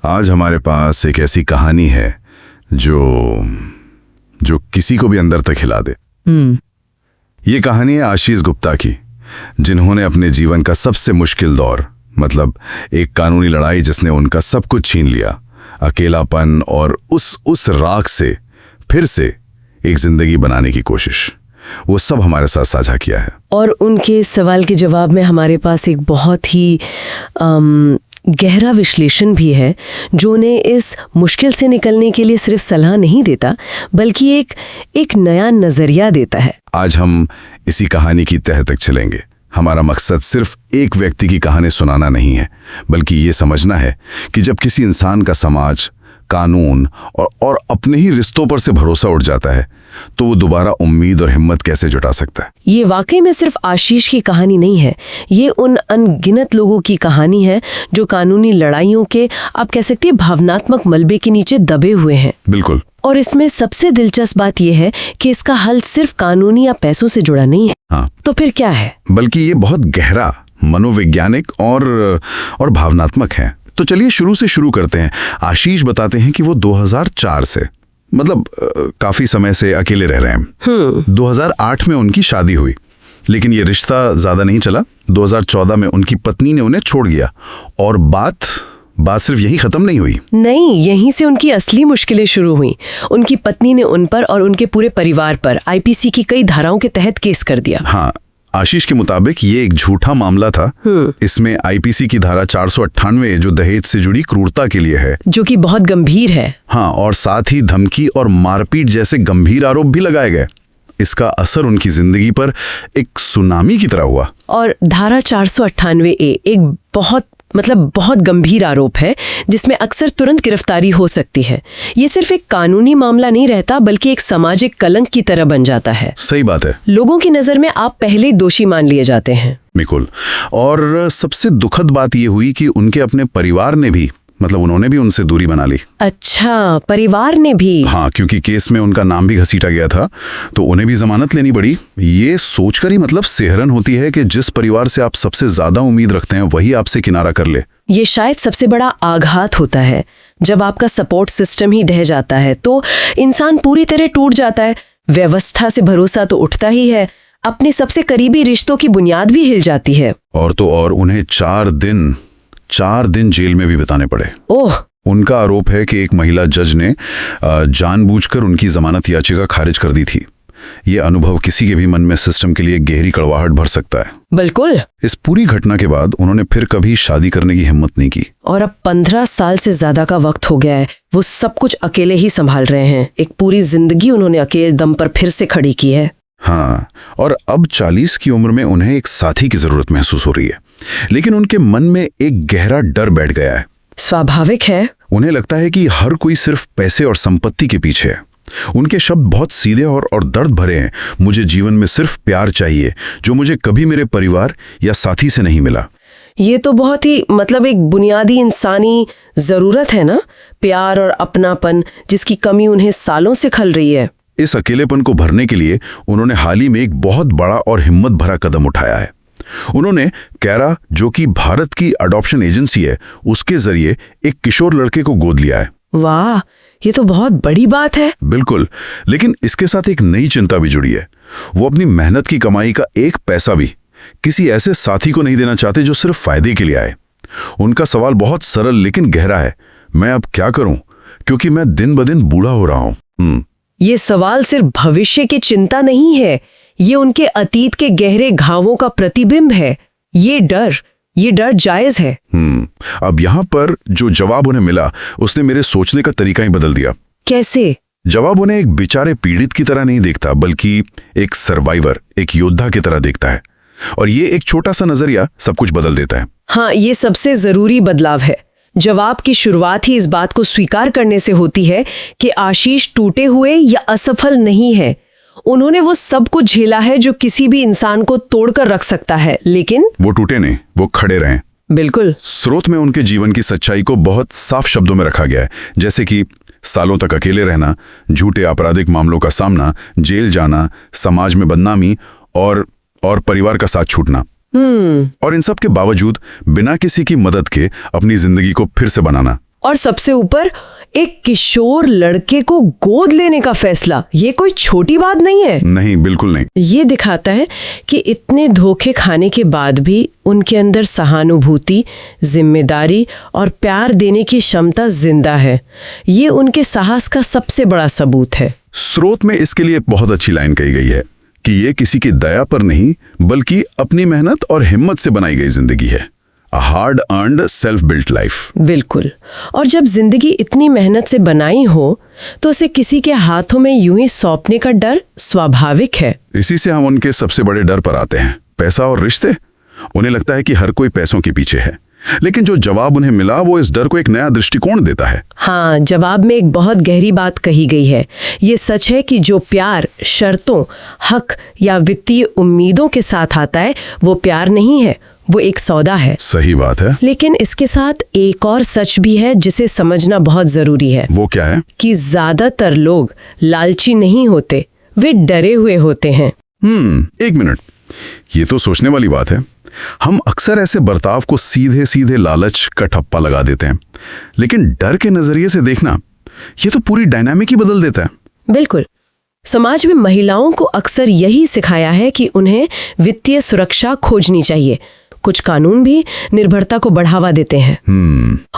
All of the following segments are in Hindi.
आज हमारे पास एक ऐसी कहानी है जो जो किसी को भी अंदर तक हिला दे। ये कहानी है आशीष गुप्ता की, जिन्होंने अपने जीवन का सबसे मुश्किल दौर, मतलब एक कानूनी लड़ाई जिसने उनका सब कुछ छीन लिया, अकेलापन और उस राख से फिर से एक जिंदगी बनाने की कोशिश, वो सब हमारे साथ साझा किया है। और उनके सवाल के जवाब में हमारे पास एक बहुत ही गहरा विश्लेषण भी है, जो उन्हें इस मुश्किल से निकलने के लिए सिर्फ सलाह नहीं देता, बल्कि एक नया नजरिया देता है। आज हम इसी कहानी की तह तक चलेंगे। हमारा मकसद सिर्फ एक व्यक्ति की कहानी सुनाना नहीं है, बल्कि ये समझना है कि जब किसी इंसान का समाज, कानून और अपने ही रिश्तों पर से भरोसा उठ जाता है, तो वो दोबारा उम्मीद और हिम्मत कैसे जुटा सकता है। ये वाकई में सिर्फ आशीष की कहानी नहीं है, ये उन अनगिनत लोगों की कहानी है जो कानूनी लड़ाइयों के, आप कह सकते हैं, भावनात्मक मलबे के नीचे दबे हुए हैं। बिल्कुल। और इसमें सबसे दिलचस्प बात यह है कि इसका हल सिर्फ कानूनी या पैसों से जुड़ा नहीं है। हाँ। तो फिर क्या है? बल्कि ये बहुत गहरा, मनोवैज्ञानिक और भावनात्मक है। तो चलिए शुरू से शुरू करते हैं। आशीष बताते हैं कि वो 2004 से, मतलब काफी समय से अकेले रह रहे हैं। 2008 में उनकी शादी हुई, लेकिन ये रिश्ता ज्यादा नहीं चला। 2014 में उनकी पत्नी ने उन्हें छोड़ दिया, और बात सिर्फ यही खत्म नहीं हुई। नहीं, यहीं से उनकी असली मुश्किलें शुरू हुई। उनकी पत्नी ने उन पर और उनके पूरे परिवार पर आईपीसी की कई धाराओं के तहत केस कर दिया। हाँ, आशीष के मुताबिक ये एक झूठा मामला था। इसमें आईपीसी की धारा 498 जो दहेज से जुड़ी क्रूरता के लिए है, जो कि बहुत गंभीर है। हाँ, और साथ ही धमकी और मारपीट जैसे गंभीर आरोप भी लगाए गए। इसका असर उनकी जिंदगी पर एक सुनामी की तरह हुआ। और धारा 498A एक बहुत गंभीर आरोप है, जिसमें अक्सर तुरंत गिरफ्तारी हो सकती है। ये सिर्फ एक कानूनी मामला नहीं रहता, बल्कि एक सामाजिक कलंक की तरह बन जाता है। सही बात है। लोगों की नजर में आप पहले दोषी मान लिए जाते हैं। बिल्कुल। और सबसे दुखद बात ये हुई कि उनके अपने परिवार ने भी, मतलब उन्होंने भी उनसे दूरी बना ली। अच्छा, परिवार ने भी? हाँ, क्योंकि केस में उनका नाम भी घसीटा गया था, तो उन्हें भी जमानत लेनी पड़ी। ये सोचकर ही मतलब सिहरन होती है कि जिस परिवार से आप सबसे ज्यादा उम्मीद रखते हैं, वही आपसे किनारा कर ले। ये शायद सबसे बड़ा आघात होता है। जब आपका सपोर्ट सिस्टम ही ढह जाता है, तो इंसान पूरी तरह टूट जाता है। व्यवस्था से भरोसा तो उठता ही है, अपने सबसे करीबी रिश्तों की बुनियाद भी हिल जाती है। और तो और उन्हें 4 दिन जेल में भी बिताने पड़े। ओह! उनका आरोप है कि एक महिला जज ने जानबूझकर उनकी जमानत याचिका खारिज कर दी थी। ये अनुभव किसी के भी मन में सिस्टम के लिए गहरी कड़वाहट भर सकता है। बिल्कुल। इस पूरी घटना के बाद उन्होंने फिर कभी शादी करने की हिम्मत नहीं की। और अब 15 साल से ज्यादा का वक्त हो गया है, वो सब कुछ अकेले ही संभाल रहे हैं। एक पूरी जिंदगी उन्होंने अकेले दम पर फिर से खड़ी की है। हाँ, और अब 40 की उम्र में उन्हें एक साथी की जरूरत महसूस हो रही है, लेकिन उनके मन में एक गहरा डर बैठ गया है। स्वाभाविक है। उन्हें लगता है कि हर कोई सिर्फ पैसे और संपत्ति के पीछे है। उनके शब्द बहुत सीधे और दर्द भरे हैं। मुझे जीवन में सिर्फ प्यार चाहिए, जो मुझे कभी मेरे परिवार या साथी से नहीं मिला। ये तो बहुत ही एक बुनियादी इंसानी जरूरत है ना, प्यार और अपनापन, जिसकी कमी उन्हें सालों से खल रही है। इस अकेलेपन को भरने के लिए उन्होंने हाल ही में एक बहुत बड़ा और हिम्मत भरा कदम उठाया है। उन्होंने कैरा, जो कि भारत की अडॉप्शन एजेंसी है, उसके जरिए एक किशोर लड़के को गोद लिया है। वाह, ये तो बहुत बड़ी बात है। बिल्कुल, लेकिन इसके साथ एक नई चिंता भी जुड़ी है। वो अपनी मेहनत की कमाई का एक पैसा भी किसी ऐसे साथी को नहीं देना चाहते जो सिर्फ फायदे के लिए आए। उनका सवाल बहुत सरल लेकिन गहरा है। मैं अब क्या करूं, क्योंकि मैं दिन ब दिन बूढ़ा हो रहा हूं। ये सवाल सिर्फ भविष्य की चिंता नहीं है, ये उनके अतीत के गहरे घावों का प्रतिबिंब है। ये डर जायज है। अब यहाँ पर जो जवाब उन्हें मिला, उसने मेरे सोचने का तरीका ही बदल दिया। कैसे? जवाब उन्हें एक बेचारे पीड़ित की तरह नहीं देखता, बल्कि एक सर्वाइवर, एक योद्धा की तरह देखता है। और ये एक छोटा सा नजरिया सब कुछ बदल देता है। हाँ, ये सबसे जरूरी बदलाव है। जवाब की शुरुआत ही इस बात को स्वीकार करने से होती है कि आशीष टूटे हुए या असफल नहीं है। उन्होंने वो सब कुछ झेला है जो किसी भी इंसान को तोड़कर रख सकता है, लेकिन वो टूटे नहीं, वो खड़े रहे। बिल्कुल। स्रोत में उनके जीवन की सच्चाई को बहुत साफ शब्दों में रखा गया है, जैसे कि सालों तक अकेले रहना, झूठे आपराधिक मामलों का सामना, जेल जाना, समाज में बदनामी और परिवार का साथ छूटना। और इन सब के बावजूद बिना किसी की मदद के अपनी जिंदगी को फिर से बनाना। और सबसे ऊपर एक किशोर लड़के को गोद लेने का फैसला, ये कोई छोटी बात नहीं है। नहीं, बिल्कुल नहीं। ये दिखाता है कि इतने धोखे खाने के बाद भी उनके अंदर सहानुभूति, जिम्मेदारी और प्यार देने की क्षमता जिंदा है। ये उनके साहस का सबसे बड़ा सबूत है। स्रोत में इसके लिए बहुत अच्छी लाइन कही गई है कि ये किसी की दया पर नहीं बल्कि अपनी मेहनत और हिम्मत से बनाई गई जिंदगी है। A hard earned self built life। बिल्कुल। और जब जिंदगी इतनी मेहनत से बनाई हो तो उसे किसी के हाथों में यूं ही सौंपने का डर स्वाभाविक है। इसी से हम उनके सबसे बड़े डर पर आते हैं, पैसा और रिश्ते। उन्हें लगता है कि हर कोई पैसों के पीछे है, लेकिन जो जवाब उन्हें मिला वो इस डर को एक नया दृष्टिकोण देता है। हाँ, जवाब में एक बहुत गहरी बात कही गई है। ये सच है कि जो प्यार शर्तों, हक या वित्तीय उम्मीदों के साथ आता है वो प्यार नहीं है, वो एक सौदा है। सही बात है। लेकिन इसके साथ एक और सच भी है जिसे समझना बहुत जरूरी है। वो क्या है? कि ज्यादातर लोग लालची नहीं होते, वे डरे हुए होते हैं। एक मिनट, ये तो सोचने वाली बात है। हम अक्सर ऐसे बर्ताव को सीधे सीधे लालच का ठप्पा लगा देते हैं, लेकिन डर के नजरिए से देखना ये तो पूरी डायनामिक ही बदल देता है। बिल्कुल। समाज में महिलाओं को अक्सर यही सिखाया है कि उन्हें वित्तीय सुरक्षा खोजनी चाहिए। कुछ कानून भी निर्भरता को बढ़ावा देते हैं।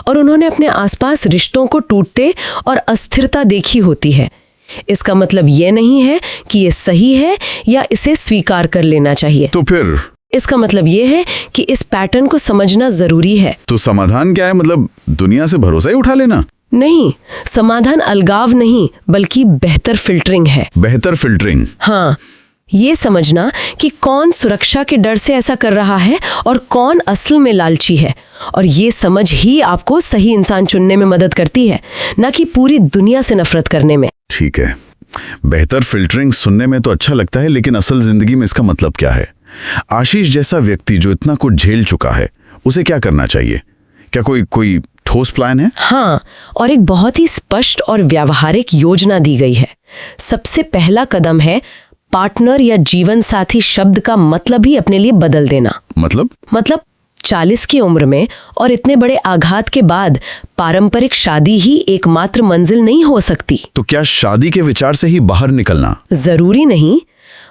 और उन्होंने अपने आसपास रिश्तों को टूटते और अस्थिरता देखी होती है। इसका मतलब ये नहीं है कि ये सही है या इसे स्वीकार कर लेना चाहिए। तो फिर इसका मतलब ये है कि इस पैटर्न को समझना जरूरी है। तो समाधान क्या है? मतलब दुनिया से भरोसा ही उठा लेना? नहीं, समाधान अलगाव नहीं बल्कि बेहतर फिल्टरिंग है। बेहतर फिल्टरिंग? हाँ, ये समझना कि कौन सुरक्षा के डर से ऐसा कर रहा है और कौन असल में लालची है। और ये समझ ही आपको सही इंसान चुनने में मदद करती है, न कि पूरी दुनिया से नफरत करने में। ठीक है, बेहतर फिल्टरिंग सुनने में तो अच्छा लगता है, लेकिन असल जिंदगी में इसका मतलब क्या है? आशीष जैसा व्यक्ति जो इतना कुछ झेल चुका है, उसे क्या करना चाहिए? क्या कोई ठोस प्लान है? हाँ, और एक बहुत ही स्पष्ट और व्यावहारिक योजना दी गई है। सबसे पहला कदम है पार्टनर या जीवन साथी शब्द का मतलब ही अपने लिए बदल देना। मतलब 40 की उम्र में और इतने बड़े आघात के बाद पारंपरिक शादी ही एकमात्र मंजिल नहीं हो सकती। तो क्या शादी के विचार से ही बाहर निकलना? जरूरी नहीं।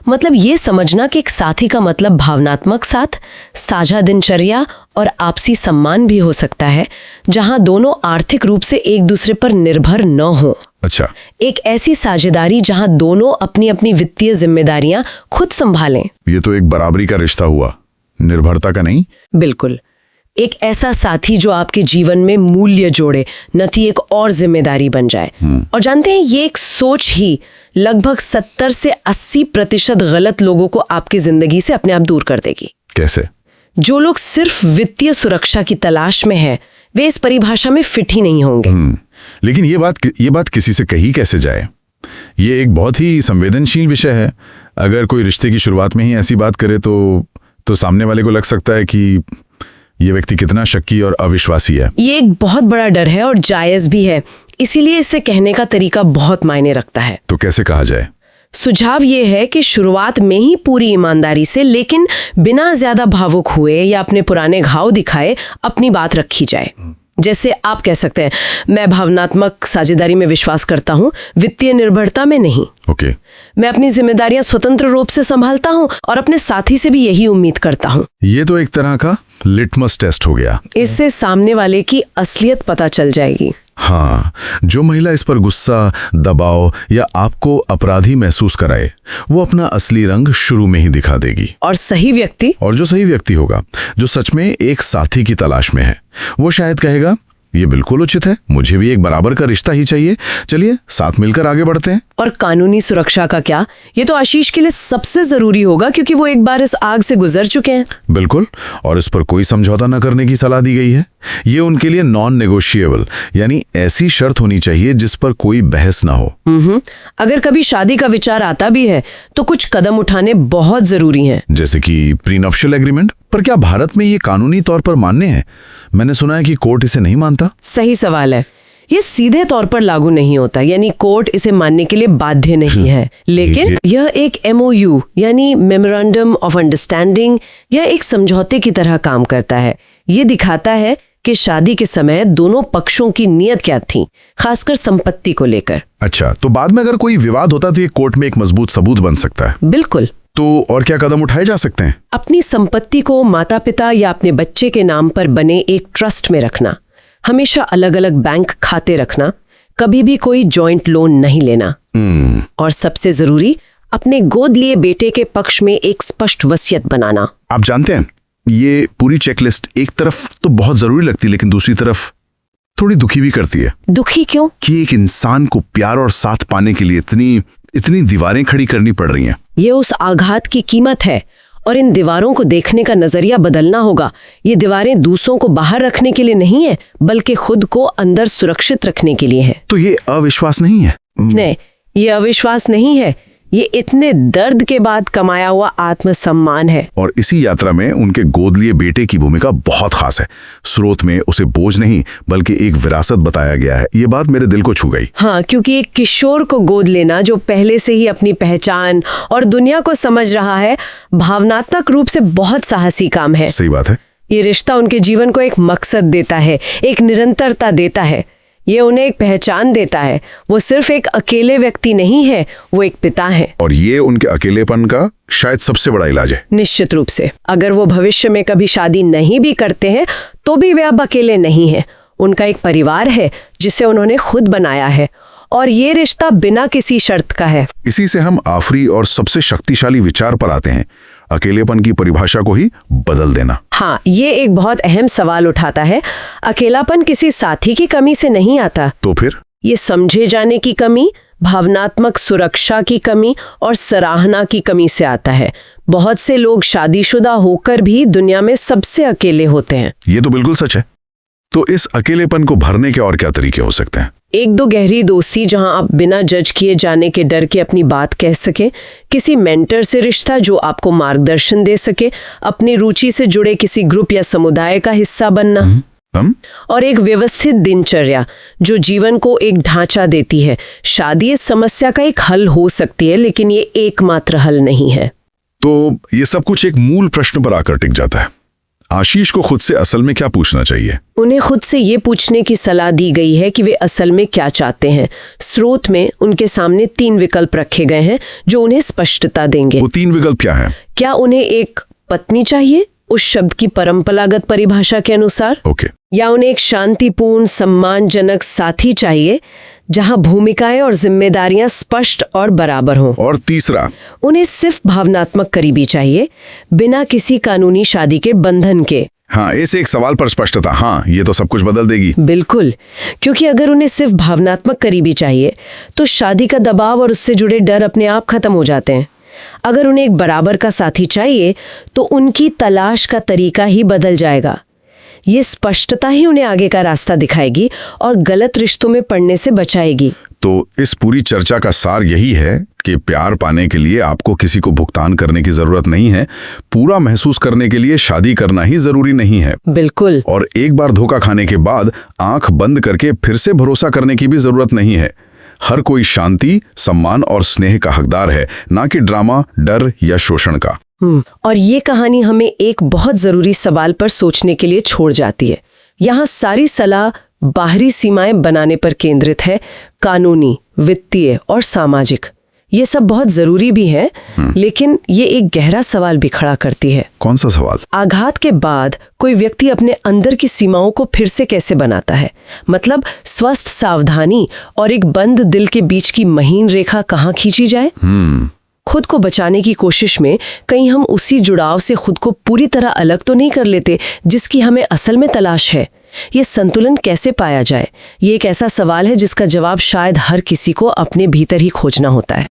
मतलब ये समझना कि एक साथी का मतलब भावनात्मक साथ, साझा दिनचर्या और आपसी सम्मान भी हो सकता है, जहां दोनों आर्थिक रूप से एक दूसरे पर निर्भर न हो। अच्छा। एक ऐसी साझेदारी जहां दोनों अपनी अपनी वित्तीय जिम्मेदारियां खुद संभालें। ये तो एक बराबरी का रिश्ता हुआ, निर्भरता का नहीं। बिल्कुल। एक ऐसा साथी जो आपके जीवन में मूल्य जोड़े, न कि एक और जिम्मेदारी बन जाए। और जानते हैं, ये एक सोच ही लगभग 70 से 80% गलत लोगों को आपकी जिंदगी से अपने आप दूर कर देगी। कैसे? जो लोग सिर्फ वित्तीय सुरक्षा की तलाश में हैं, वे इस परिभाषा में फिट ही नहीं होंगे। लेकिन ये बात किसी से कही कैसे जाए? ये एक बहुत ही संवेदनशील विषय है। अगर कोई रिश्ते की शुरुआत में ही ऐसी बात करे तो सामने वाले को लग सकता है कि ये व्यक्ति कितना शक्की और अविश्वासी है। ये एक बहुत बड़ा डर है और जायज भी है, इसीलिए इसे कहने का तरीका बहुत मायने रखता है। तो कैसे कहा जाए? सुझाव ये है कि शुरुआत में ही पूरी ईमानदारी से, लेकिन बिना ज्यादा भावुक हुए या अपने पुराने घाव दिखाए, अपनी बात रखी जाए। जैसे आप कह सकते हैं, मैं भावनात्मक साझेदारी में विश्वास करता हूँ, वित्तीय निर्भरता में नहीं। ओके। मैं अपनी जिम्मेदारियां स्वतंत्र रूप से संभालता हूँ और अपने साथी से भी यही उम्मीद करता हूँ। ये तो एक तरह का लिटमस टेस्ट हो गया। इससे सामने वाले की असलियत पता चल जाएगी। हाँ, जो महिला इस पर गुस्सा, दबाव या आपको अपराधी महसूस कराए, वो अपना असली रंग शुरू में ही दिखा देगी। और जो सही व्यक्ति होगा, जो सच में एक साथी की तलाश में है, वो शायद कहेगा, ये बिल्कुल उचित है, मुझे भी एक बराबर का रिश्ता ही चाहिए, चलिए साथ मिलकर आगे बढ़ते हैं। और कानूनी सुरक्षा का क्या? ये तो आशीष के लिए सबसे जरूरी होगा, क्योंकि वो एक बार इस आग से गुजर चुके हैं। बिल्कुल, और इस पर कोई समझौता न करने की सलाह दी गई है। ये उनके लिए नॉन नेगोशिएबल, यानी ऐसी शर्त होनी चाहिए जिस पर कोई बहस ना हो। अगर कभी शादी का विचार आता भी है तो कुछ कदम उठाने बहुत जरूरी हैं। जैसे कि प्रीनप्शियल एग्रीमेंट। पर क्या भारत में ये कानूनी तौर पर मान्य है? मैंने सुना है कि कोर्ट इसे नहीं मानता। सही सवाल है। ये सीधे तौर पर लागू नहीं होता, यानी कोर्ट इसे मानने के लिए बाध्य नहीं है, लेकिन यह एक MOU यानी मेमोरेंडम ऑफ अंडरस्टैंडिंग या एक समझौते की तरह काम करता है। ये दिखाता है कि शादी के समय दोनों पक्षों की नीयत क्या थी, खासकर संपत्ति को लेकर। अच्छा, तो बाद में अगर कोई विवाद होता तो ये कोर्ट में एक मजबूत सबूत बन सकता है। बिल्कुल। तो और क्या कदम उठाए जा सकते हैं? अपनी संपत्ति को माता पिता या अपने बच्चे के नाम पर बने एक ट्रस्ट में रखना, हमेशा अलग अलग बैंक खाते रखना, कभी भी कोई जॉइंट लोन नहीं लेना, और सबसे जरूरी अपने गोद लिए बेटे के पक्ष में एक स्पष्ट वसीयत बनाना। आप जानते हैं, ये पूरी चेकलिस्ट एक तरफ तो बहुत जरूरी लगती है, लेकिन दूसरी तरफ थोड़ी दुखी भी करती है। दुखी क्यों? कि एक इंसान को प्यार और साथ पाने के लिए इतनी दीवारें खड़ी करनी पड़ रही हैं। ये उस आघात की कीमत है, और इन दीवारों को देखने का नजरिया बदलना होगा। ये दीवारें दूसरों को बाहर रखने के लिए नहीं है, बल्कि खुद को अंदर सुरक्षित रखने के लिए है। तो ये अविश्वास नहीं है? नहीं, ये अविश्वास नहीं है। ये इतने दर्द के बाद कमाया हुआ आत्मसम्मान है। और इसी यात्रा में उनके गोद लिए बेटे की भूमिका बहुत खास है। स्रोत में उसे बोझ नहीं बल्कि एक विरासत बताया गया है। ये बात मेरे दिल को छू गई। हाँ, क्योंकि एक किशोर को गोद लेना जो पहले से ही अपनी पहचान और दुनिया को समझ रहा है, भावनात्मक रूप से बहुत साहसी काम है। सही बात है। ये रिश्ता उनके जीवन को एक मकसद देता है, एक निरंतरता देता है। ये उन्हें एक पहचान देता है। वो सिर्फ एक अकेले व्यक्ति नहीं है, वो एक पिता है। और ये उनके अकेलेपन का शायद सबसे बड़ा इलाज है। निश्चित रूप से। अगर वो भविष्य में कभी शादी नहीं भी करते हैं तो भी वे अब अकेले नहीं हैं। उनका एक परिवार है जिसे उन्होंने खुद बनाया है, और ये रिश्ता बिना किसी शर्त का है। इसी से हम आखिरी और सबसे शक्तिशाली विचार पर आते हैं, अकेलेपन की परिभाषा को ही बदल देना। हाँ, ये एक बहुत अहम सवाल उठाता है। अकेलापन किसी साथी की कमी से नहीं आता। तो फिर? ये समझे जाने की कमी, भावनात्मक सुरक्षा की कमी और सराहना की कमी से आता है। बहुत से लोग शादीशुदा होकर भी दुनिया में सबसे अकेले होते हैं। ये तो बिल्कुल सच है। तो इस अकेलेपन को भरने के और क्या तरीके हो सकते हैं? एक दो गहरी दोस्ती जहां आप बिना जज किए जाने के डर के अपनी बात कह सके, किसी मेंटर से रिश्ता जो आपको मार्गदर्शन दे सके, अपनी रुचि से जुड़े किसी ग्रुप या समुदाय का हिस्सा बनना, और एक व्यवस्थित दिनचर्या जो जीवन को एक ढांचा देती है। शादी इस समस्या का एक हल हो सकती है, लेकिन ये एकमात्र हल नहीं है। तो ये सब कुछ एक मूल प्रश्न पर आकर टिक जाता है। आशीष को खुद से असल में क्या पूछना चाहिए? उन्हें खुद से ये पूछने की सलाह दी गई है कि वे असल में क्या चाहते हैं। स्रोत में उनके सामने 3 विकल्प रखे गए हैं जो उन्हें स्पष्टता देंगे। वो 3 विकल्प क्या हैं? क्या उन्हें एक पत्नी चाहिए उस शब्द की परंपरागत परिभाषा के अनुसार? ओके। या उन्हें एक शांतिपूर्ण सम्मानजनक साथी चाहिए जहां भूमिकाएं और जिम्मेदारियां स्पष्ट और बराबर हों? और तीसरा, उन्हें सिर्फ भावनात्मक करीबी चाहिए, बिना किसी कानूनी शादी के बंधन के। हाँ, इस एक सवाल पर स्पष्टता, हाँ, ये तो सब कुछ बदल देगी। बिल्कुल, क्योंकि अगर उन्हें सिर्फ भावनात्मक करीबी चाहिए तो शादी का दबाव और उससे जुड़े डर अपने आप खत्म हो जाते हैं। अगर उन्हें एक बराबर का साथी चाहिए तो उनकी तलाश का तरीका ही बदल जाएगा। ये स्पष्टता ही उन्हें आगे का रास्ता दिखाएगी और गलत रिश्तों में पड़ने से बचाएगी। तो इस पूरी चर्चा का सार यही है कि प्यार पाने के लिए आपको किसी को भुगतान करने की जरूरत नहीं है। पूरा महसूस करने के लिए शादी करना ही जरूरी नहीं है। बिल्कुल। और एक बार धोखा खाने के बाद आंख बंद करके फिर से भरोसा करने की भी जरूरत नहीं है। हर कोई शांति, सम्मान और स्नेह का हकदार है, ना कि ड्रामा, डर या शोषण का। और ये कहानी हमें एक बहुत जरूरी सवाल पर सोचने के लिए छोड़ जाती है। यहाँ सारी सलाह बाहरी सीमाएं बनाने पर केंद्रित है, कानूनी, वित्तीय और सामाजिक। ये सब बहुत जरूरी भी है, लेकिन ये एक गहरा सवाल भी खड़ा करती है। कौन सा सवाल? आघात के बाद कोई व्यक्ति अपने अंदर की सीमाओं को फिर से कैसे बनाता है? मतलब स्वस्थ सावधानी और एक बंद दिल के बीच की महीन रेखा कहाँ खींची जाए? खुद को बचाने की कोशिश में कहीं हम उसी जुड़ाव से खुद को पूरी तरह अलग तो नहीं कर लेते जिसकी हमें असल में तलाश है? ये संतुलन कैसे पाया जाए? ये एक ऐसा सवाल है जिसका जवाब शायद हर किसी को अपने भीतर ही खोजना होता है।